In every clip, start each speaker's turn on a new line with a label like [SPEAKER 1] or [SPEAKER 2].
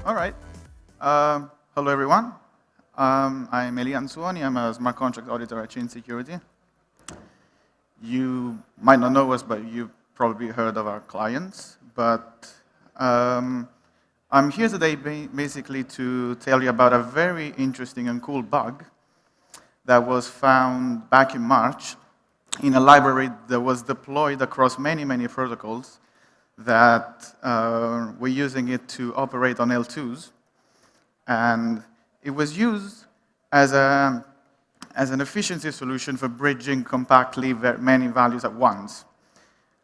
[SPEAKER 1] All right. Hello, everyone. I'm Elia Anzuoni. I'm a smart contract auditor at ChainSecurity. You might not know us, but you've probably heard of our clients. But I'm here today basically to tell you about a very interesting and cool bug that was found back in March in a library that was deployed across many, many protocols that were using it to operate on L2s. And it was used as an efficiency solution for bridging compactly many values at once.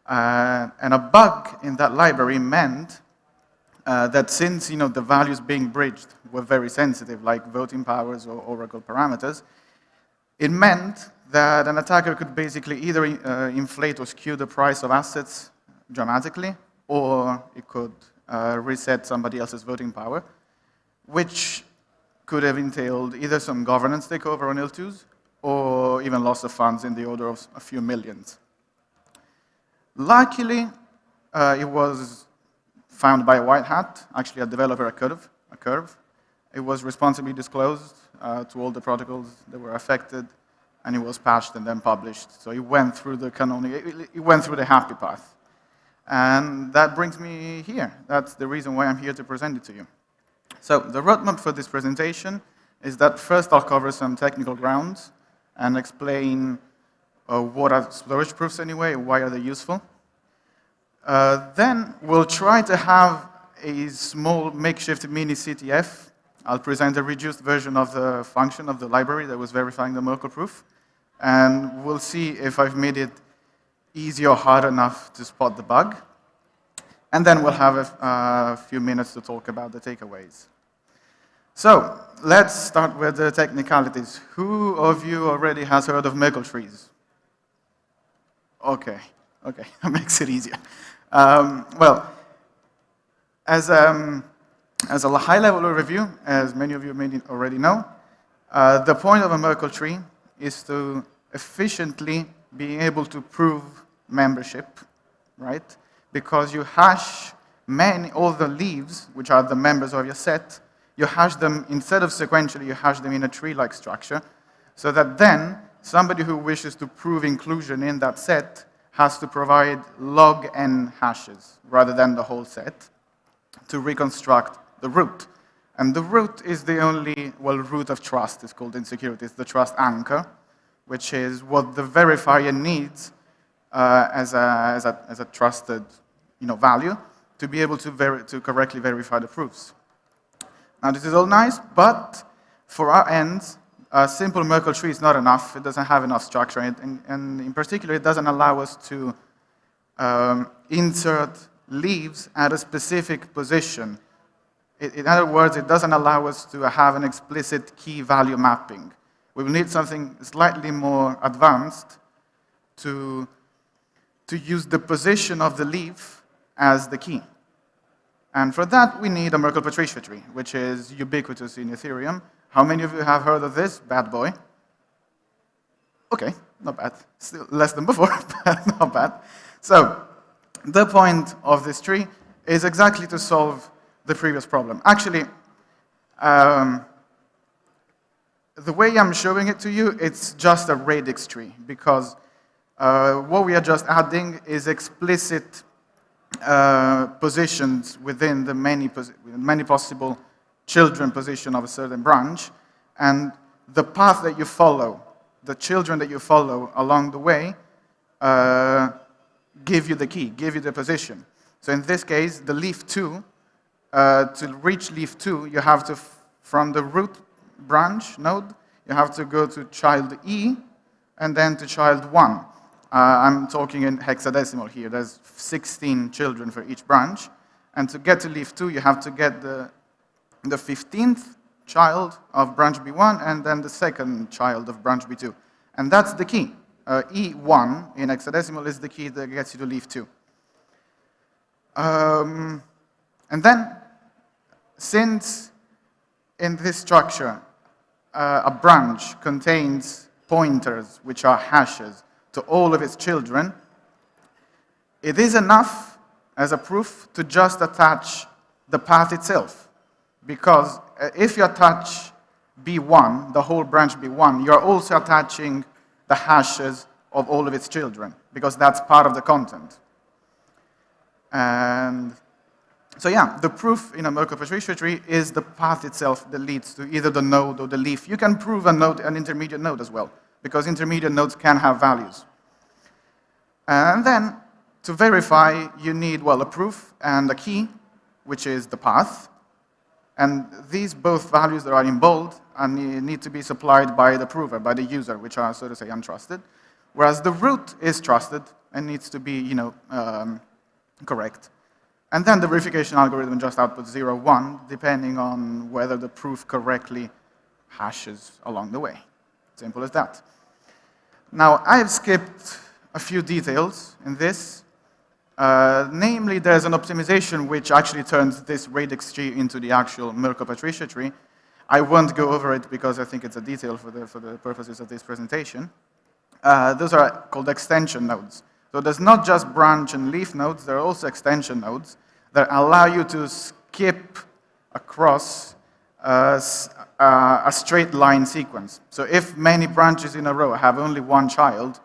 [SPEAKER 1] And a bug in that library meant that since the values being bridged were very sensitive, like voting powers or Oracle parameters, it meant that an attacker could basically either inflate or skew the price of assets dramatically, or it could reset somebody else's voting power, which could have entailed either some governance takeover on L2s or even loss of funds in the order of a few millions. Luckily, it was found by a white hat, actually a developer, a curve. It was responsibly disclosed to all the protocols that were affected, and it was patched and then published. So it went through the it went through the happy path. And that brings me here. That's the reason why I'm here to present it to you. So the roadmap for this presentation is that first I'll cover some technical grounds and explain what are storage proofs anyway, why are they useful. Then we'll try to have a small makeshift mini CTF. I'll present a reduced version of the function of the library that was verifying the Merkle proof. And we'll see if I've made it easy or hard enough to spot the bug. And then we'll have a few minutes to talk about the takeaways. So let's start with the technicalities. Who of you already has heard of Merkle trees? Okay, that makes it easier. Well, as a high-level review, as many of you may already know, the point of a Merkle tree is to efficiently be able to prove membership, right? Because you hash all the leaves, which are the members of your set, you hash them, instead of sequentially, you hash them in a tree-like structure, so that then somebody who wishes to prove inclusion in that set has to provide log n hashes, rather than the whole set, to reconstruct the root. And the root is the only, root of trust is called in security. It's the trust anchor, which is what the verifier needs as a trusted value to be able to correctly verify the proofs. Now this is all nice, but for our ends, a simple Merkle tree is not enough. It doesn't have enough structure, and in particular, it doesn't allow us to insert leaves at a specific position. In other words, it doesn't allow us to have an explicit key value mapping. We will need something slightly more advanced to use the position of the leaf as the key. And for that, we need a Merkle Patricia tree, which is ubiquitous in Ethereum. How many of you have heard of this bad boy? Okay, not bad. Still less than before, but not bad. So the point of this tree is exactly to solve the previous problem. Actually, the way I'm showing it to you, it's just a radix tree, because what we are just adding is explicit positions within the many possible children position of a certain branch, and the path that you follow, the children that you follow along the way, give you the key, give you the position. So in this case, the leaf 2, to reach leaf 2, you have to, from the root branch node, you have to go to child E and then to child 1. I'm talking in hexadecimal here. There's 16 children for each branch. And to get to leaf 2, you have to get the 15th child of branch B1 and then the second child of branch B2. And that's the key. E1 in hexadecimal is the key that gets you to leaf 2. And then, since in this structure, a branch contains pointers, which are hashes, to all of its children, it is enough as a proof to just attach the path itself. because if you attach B1, the whole branch B1, you're also attaching the hashes of all of its children, because that's part of the content. And so yeah, the proof in a Merkle-Patricia tree is the path itself that leads to either the node or the leaf. You can prove a node, an intermediate node as well, because intermediate nodes can have values. And then, to verify, you need, well, a proof and a key, which is the path. And these both values that are in bold need to be supplied by the prover, by the user, which are, so to say, untrusted. Whereas the root is trusted and needs to be, correct. And then the verification algorithm just outputs 0, 1, depending on whether the proof correctly hashes along the way. Simple as that. Now, I've skipped a few details in this. Namely, there's an optimization which actually turns this radix tree into the actual Merkle-Patricia tree. I won't go over it because I think it's a detail for the purposes of this presentation. Those are called extension nodes. So there's not just branch and leaf nodes, there are also extension nodes that allow you to skip across a straight line sequence. So if many branches in a row have only one child,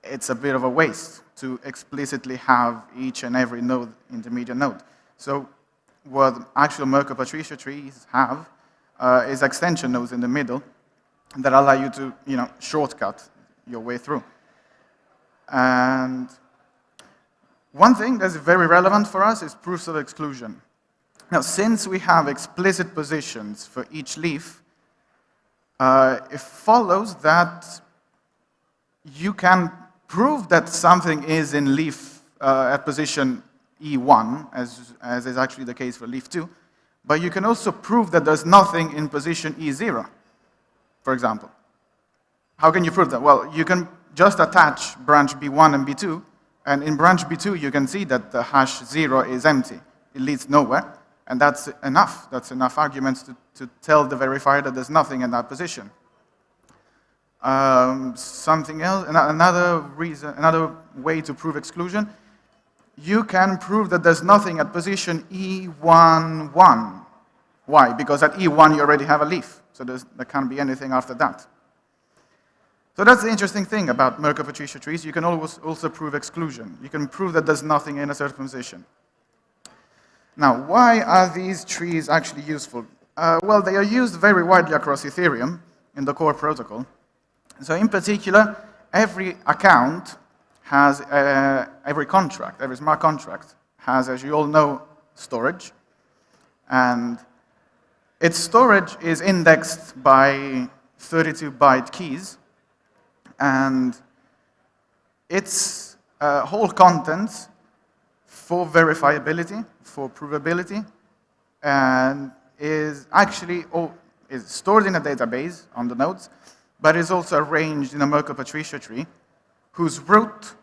[SPEAKER 1] it's a bit of a waste to explicitly have each and every node intermediate node. So what actual Merkle-Patricia trees have is extension nodes in the middle that allow you to, shortcut your way through. And one thing that's very relevant for us is proofs of exclusion. Now, since we have explicit positions for each leaf, it follows that you can prove that something is in leaf at position E1, as is actually the case for leaf 2, but you can also prove that there's nothing in position E0, for example. How can you prove that? Well, you can just attach branch B1 and B2, and in branch B2 you can see that the hash 0 is empty. It leads nowhere, and that's enough. That's enough arguments to tell the verifier that there's nothing in that position. Something else, another way to prove exclusion, you can prove that there's nothing at position E11. Why? Because at E1 you already have a leaf, so there can't be anything after that. So that's the interesting thing about Merkle-Patricia trees. You can always also prove exclusion. You can prove that there's nothing in a certain position. Now, why are these trees actually useful? Well, they are used very widely across Ethereum in the core protocol. So in particular, every account has, every contract, every smart contract has, as you all know, storage. And its storage is indexed by 32-byte keys. And its whole contents for verifiability, for provability, and is actually is stored in a database on the nodes, but is also arranged in a Merkle-Patricia tree, whose root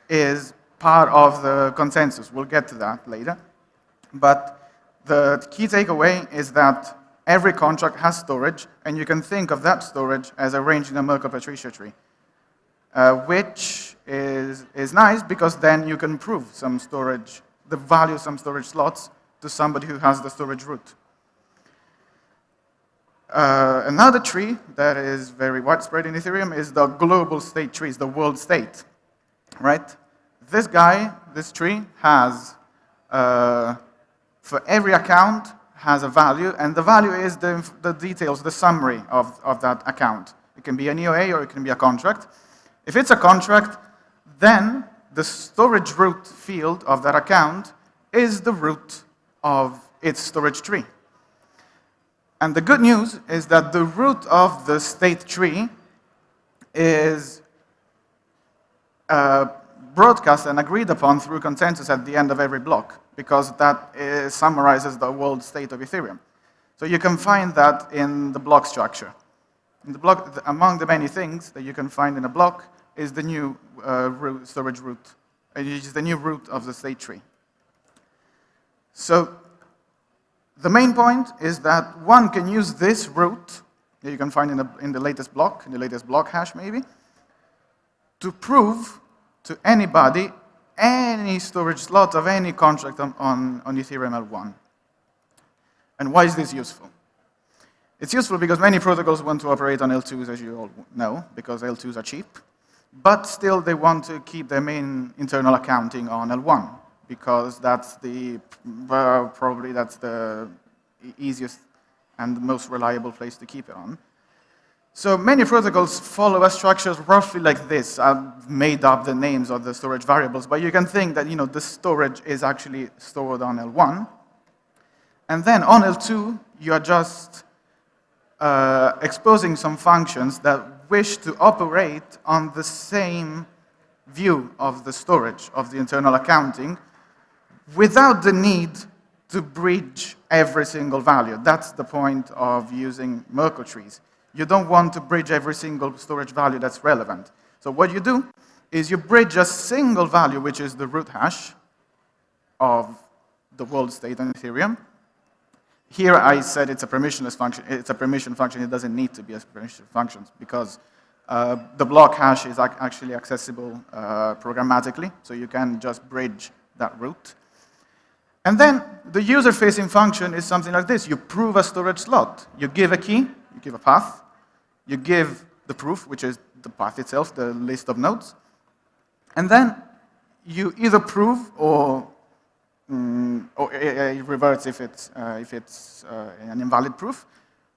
[SPEAKER 1] is part of the consensus. We'll get to that later. But the key takeaway is that every contract has storage, and you can think of that storage as arranged in a Merkle-Patricia tree, which is nice because then you can prove some storage, the value of some storage slots to somebody who has the storage root. Another tree that is very widespread in Ethereum is the global state trees, the world state, right? This tree has, for every account, has a value, and the value is the details, the summary of that account. It can be an EOA or it can be a contract. If it's a contract, then the storage root field of that account is the root of its storage tree. And the good news is that the root of the state tree is broadcast and agreed upon through consensus at the end of every block, because that summarizes the world state of Ethereum. So you can find that in the block structure. In the block, among the many things that you can find in a block is the new storage root, which is the new root of the state tree. So the main point is that one can use this root that you can find in the latest block hash maybe, to prove to anybody any storage slot of any contract on Ethereum L1. And why is this useful? It's useful because many protocols want to operate on L2s, as you all know, because L2s are cheap. But still, they want to keep their main internal accounting on L1, because that's probably that's the easiest and the most reliable place to keep it on. So many protocols follow a structure roughly like this. I've made up the names of the storage variables, but you can think that the storage is actually stored on L1. And then on L2, you are just exposing some functions that wish to operate on the same view of the storage, of the internal accounting, without the need to bridge every single value. That's the point of using Merkle trees. You don't want to bridge every single storage value that's relevant. So what you do is you bridge a single value, which is the root hash of the world state on Ethereum. Here I said it's a permissionless function. It's a permission function. It doesn't need to be a permission function because the block hash is actually accessible programmatically, so you can just bridge that root. And then the user-facing function is something like this. You prove a storage slot. You give a key, you give a path, you give the proof, which is the path itself, the list of nodes, and then you either prove or it reverts if it's an invalid proof.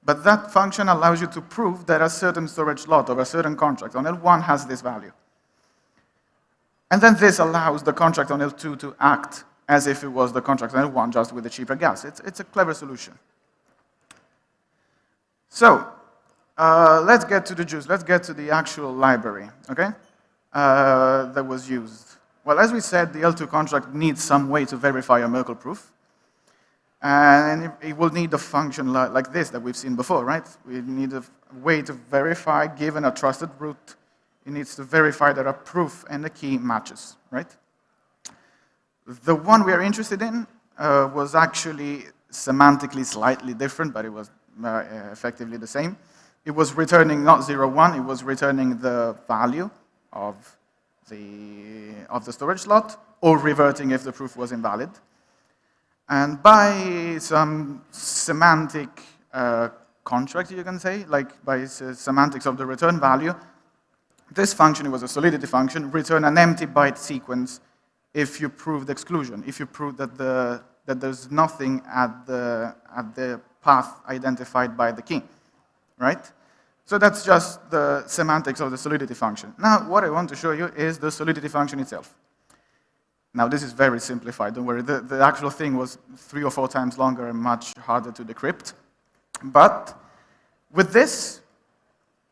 [SPEAKER 1] But that function allows you to prove that a certain storage slot or a certain contract on L1 has this value. And then this allows the contract on L2 to act as if it was the contract on L1, just with a cheaper gas. It's a clever solution. So let's get to the juice. Let's get to the actual library, okay, that was used. Well, as we said, the L2 contract needs some way to verify a Merkle proof. And it will need a function like this that we've seen before, right? We need a way to verify, given a trusted root, it needs to verify that a proof and a key matches, right? The one we are interested in was actually semantically slightly different, but it was effectively the same. It was returning not 0, 1, it was returning the value of the storage slot, or reverting if the proof was invalid. And by some semantic contract, you can say, like by semantics of the return value, this function, it was a solidity function, return an empty byte sequence if you prove the exclusion, if you prove that there's nothing at the path identified by the key, right? So that's just the semantics of the solidity function. Now, what I want to show you is the solidity function itself. Now, this is very simplified, don't worry. The actual thing was 3 or 4 times longer and much harder to decrypt. But with this,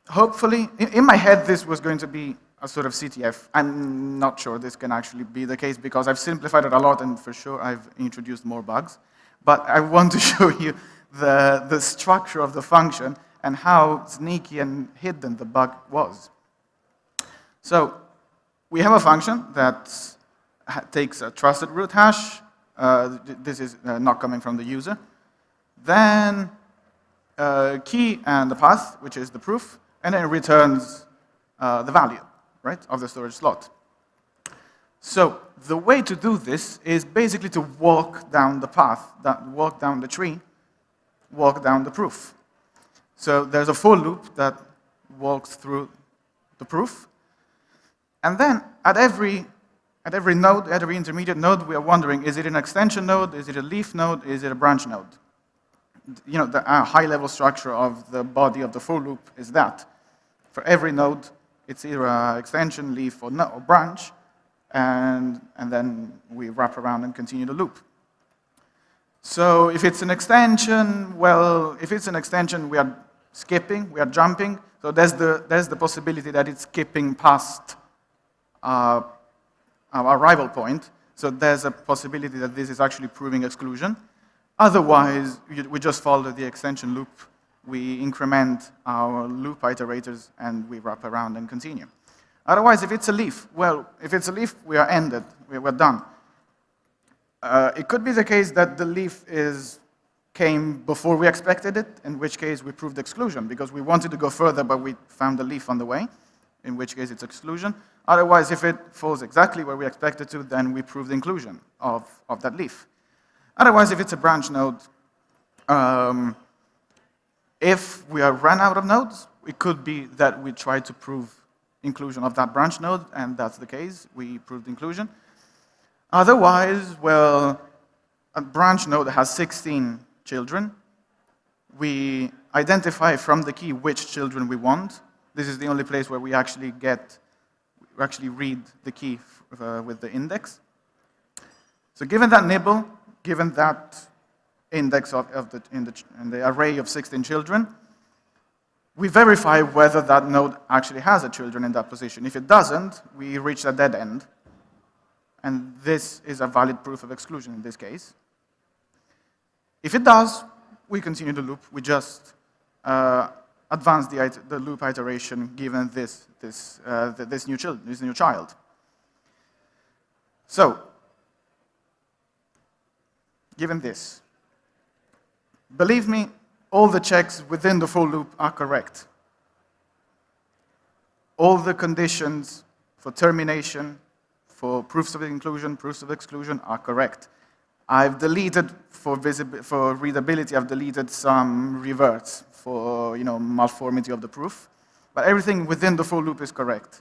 [SPEAKER 1] hopefully, in my head, this was going to be a sort of CTF. I'm not sure this can actually be the case because I've simplified it a lot and for sure I've introduced more bugs. But I want to show you the structure of the function and how sneaky and hidden the bug was. So we have a function that takes a trusted root hash. This is not coming from the user. Then key and the path, which is the proof, and then it returns the value, right, of the storage slot. So the way to do this is basically to walk down the path, walk down the tree, walk down the proof. So there's a for loop that walks through the proof. And then at every node, at every intermediate node, we are wondering, is it an extension node, is it a leaf node, is it a branch node? You know, the high-level structure of the body of the for loop is that. For every node, it's either an extension, leaf, or branch, and then we wrap around and continue the loop. So if it's an extension, well, if it's an extension, we are skipping, we are jumping. So there's the possibility that it's skipping past our arrival point. So there's a possibility that this is actually proving exclusion. Otherwise, we just follow the extension loop. We increment our loop iterators, and we wrap around and continue. Otherwise, if it's a leaf, well, if it's a leaf, we are ended. We're done. It could be the case that the leaf came before we expected it, in which case we proved exclusion, because we wanted to go further, but we found the leaf on the way, in which case it's exclusion. Otherwise, if it falls exactly where we expected to, then we prove the inclusion of that leaf. Otherwise, if it's a branch node, Um, if we are run out of nodes, it could be that we try to prove inclusion of that branch node, and that's the case. We proved inclusion. Otherwise, well, a branch node has 16 children. We identify from the key which children we want. This is the only place where we actually read the key with the index. So given that nibble, given that index in the array of 16 children, we verify whether that node actually has a children in that position. If it doesn't, we reach a dead end. And this is a valid proof of exclusion in this case. If it does, we continue the loop. We just advance the loop iteration given this new child. So, given this, believe me, all the checks within the for loop are correct. All the conditions for termination, for proofs of inclusion, proofs of exclusion are correct. I've deleted, for readability, I've deleted some reverts for malformity of the proof, but everything within the for loop is correct.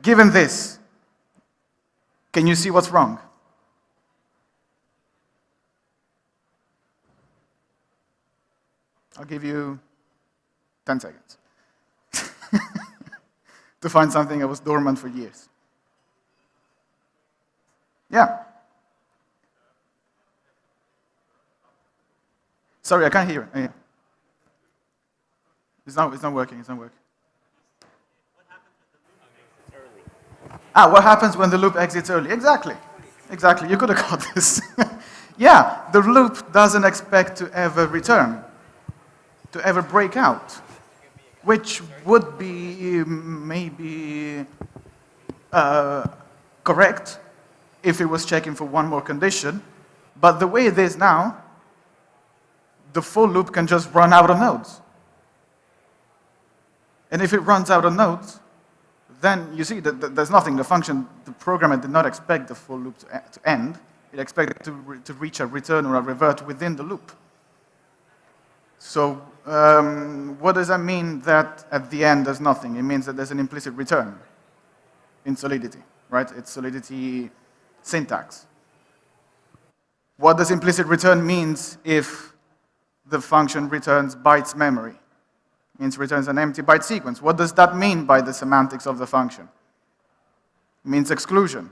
[SPEAKER 1] Given this, can you see what's wrong? I'll give you 10 seconds to find something that was dormant for years. Yeah. Sorry, I can't hear it. Yeah. It's not working. It's not working. What happens when the loop exits early? Exactly. You could have got this. Yeah, the loop doesn't expect to ever return, to ever break out, which would be maybe correct if it was checking for one more condition. But the way it is now, the for loop can just run out of nodes. And if it runs out of nodes, then you see that there's nothing. The programmer did not expect the for loop to end. It expected to reach a return or a revert within the loop. So what does that mean that at the end there's nothing? It means that there's an implicit return in Solidity, right? It's Solidity syntax. What does implicit return means if the function returns bytes memory? It means returns an empty byte sequence. What does that mean by the semantics of the function? It means exclusion.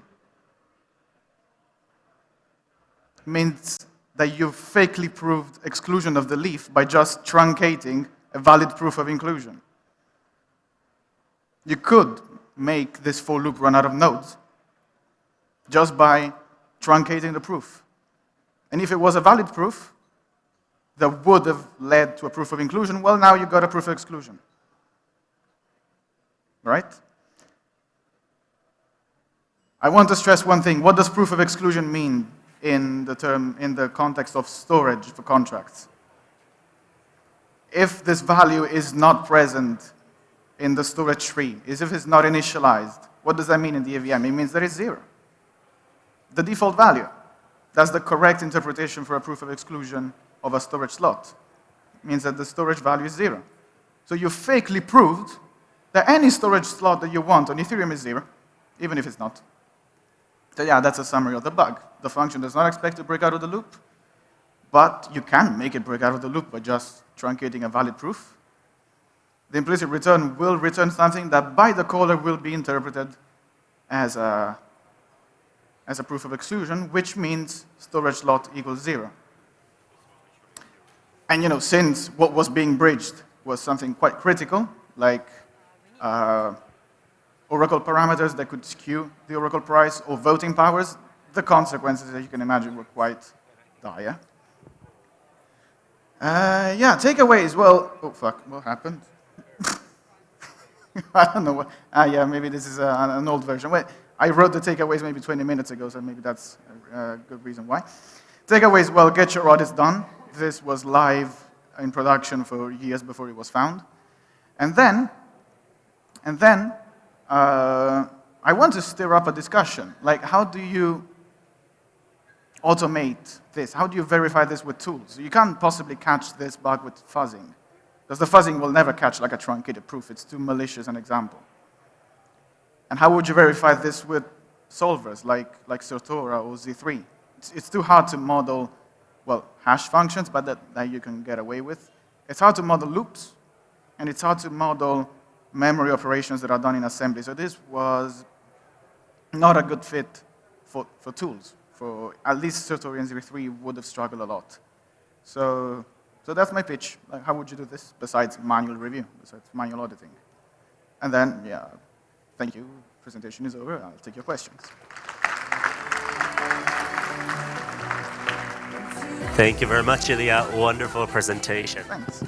[SPEAKER 1] It means that you fakely proved exclusion of the leaf by just truncating a valid proof of inclusion. You could make this for loop run out of nodes just by truncating the proof. And if it was a valid proof that would have led to a proof of inclusion, well, now you got a proof of exclusion. Right? I want to stress one thing. What does proof of exclusion mean in the context of storage for contracts? If this value is not present in the storage tree, if it's not initialized, what does that mean in the EVM? It means there is 0. The default value. That's the correct interpretation for a proof of exclusion of a storage slot. It means that the storage value is 0. So you fakely proved that any storage slot that you want on Ethereum is 0, even if it's not. So yeah, that's a summary of the bug. The function does not expect to break out of the loop, but you can make it break out of the loop by just truncating a valid proof. The implicit return will return something that by the caller will be interpreted as a proof of exclusion, which means storage slot equals 0. And since what was being bridged was something quite critical, like Oracle parameters that could skew the Oracle price or voting powers, the consequences, as you can imagine, were quite dire. Yeah, takeaways. Well, oh fuck, what happened? I don't know. Yeah, maybe this is an old version. Wait, I wrote the takeaways maybe 20 minutes ago, so maybe that's a good reason why. Takeaways, well, get your audits done. This was live in production for years before it was found. And then, I want to stir up a discussion. Like, how do you automate this? How do you verify this with tools? You can't possibly catch this bug with fuzzing, because the fuzzing will never catch like a truncated proof. It's too malicious an example. And how would you verify this with solvers like Certora or Z3? It's too hard to model, well, hash functions, but that you can get away with. It's hard to model loops, and it's hard to model memory operations that are done in assembly. So this was not a good fit for tools. For at least Certora and Z3 would have struggled a lot. So that's my pitch. Like, how would you do this besides manual review, besides manual auditing? And then, yeah, thank you. Presentation is over. I'll take your questions.
[SPEAKER 2] Thank you very much, Elia. Wonderful presentation.
[SPEAKER 1] Thanks.